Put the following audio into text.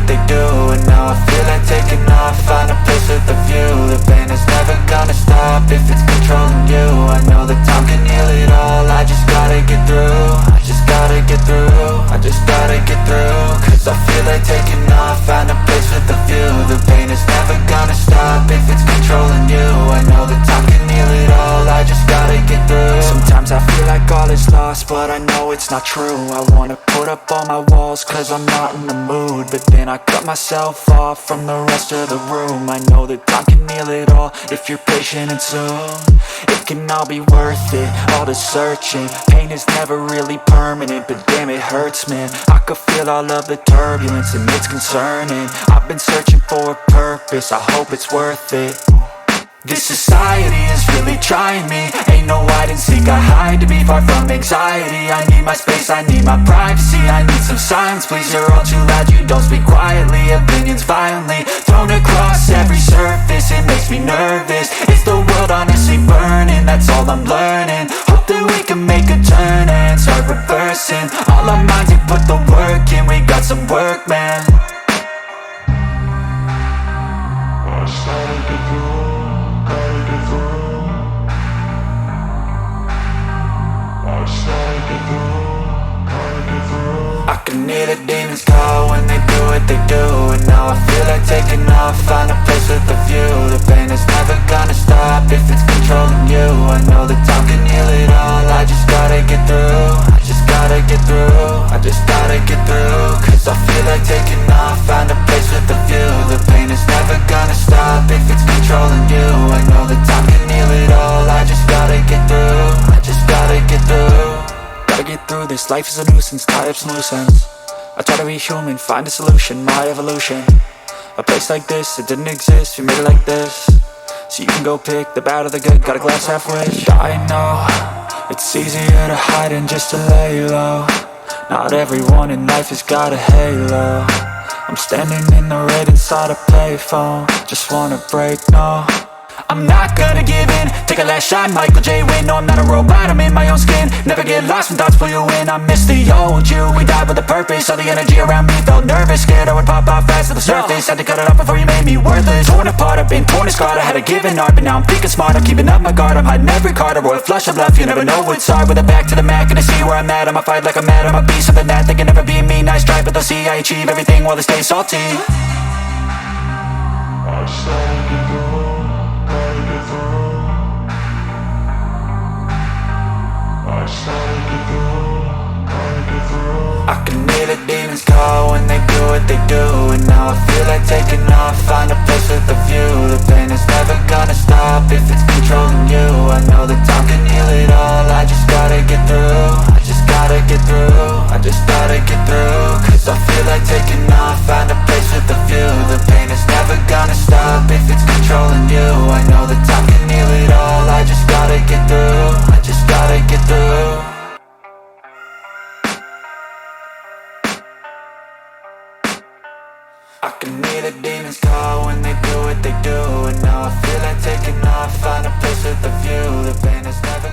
they do, and now I feel like taking off. Find a place with a view. The pain is never gonna stop if it's controlling you. I know that time can heal it all. I just gotta get through. I just gotta get through. I just gotta get through. Cause I feel like taking off. Find a place with a view. The pain is never gonna stop if it's controlling you. I know that time can heal it all. I just gotta get through. Sometimes I feel like all is lost, but I know it's not true. I wanna put up all my walls cause I'm not in the mood, but then I cut myself off from the rest of the room. I know that time can heal it all if you're patient and soon it can all be worth it, all the searching. Pain is never really permanent, but damn it hurts, man. I could feel all of the turbulence and it's concerning. I've been searching for a purpose, I hope it's worth it. This society is really trying me. Ain't no hide and seek, I hide to be far from anxiety. I need my space, I need my privacy. I need some silence, please, you're all too loud. You don't speak quietly, opinions violently thrown across every surface. It makes me nervous, it's the world honestly burning. That's all I'm learning, hope that we can make a turn and start reversing. All our minds, we put the work in, we got some work, man. I can hear the demons call when they do what they do, and now I feel like taking off. Find a place with a view. The pain is never gonna stop if it's controlling you. I know that time can heal it all. I just gotta get through. I just gotta get through. I just gotta get through. Cause I feel like taking off. Find a place with a view. The pain is never gonna stop if it's controlling you. I know that time can heal it all. I just gotta get through. I just gotta get through. Gotta get through this, life is a nuisance, tie up some loose ends. I try to be human, find a solution, my evolution. A place like this, it didn't exist, we made it like this. So you can go pick the bad or the good, got a glass half wish. I know, it's easier to hide than just to lay low. Not everyone in life has got a halo. I'm standing in the red inside a payphone. Just wanna break, no, I'm not gonna give in. Take a last shot, Michael J. Win. No, I'm not a robot, I'm in my own skin. Never get lost when thoughts pull you in. I miss the old you, we died with a purpose. All the energy around me felt nervous, scared I would pop off fast to the surface. Had to cut it off before you made me worthless. Torn apart, I've been torn and scarred. I had a given art, but now I'm thinking smart. I'm keeping up my guard, I'm hiding every card. A royal flush of left, you never know what's hard. With a back to the mat, gonna see where I'm at. I'ma fight like I'm mad, I'ma be something that they can never be me. Nice try, but they'll see I achieve everything while they stay salty. I can hear the demons call when they do what they do, and now I feel like taking off. Find a place with a view. The pain is never gonna stop if it's controlling you. I know that time can heal it all. I just gotta get through. I just gotta get through. I just gotta get through. Cause I feel like taking off. Find a place with a view. The pain is never gonna stop if it's controlling you. I know that time can heal it all. I just gotta get through. I just gotta get through. I can hear the demons call when they do what they do, and now I feel like taking off. Find a place with a view. The pain is never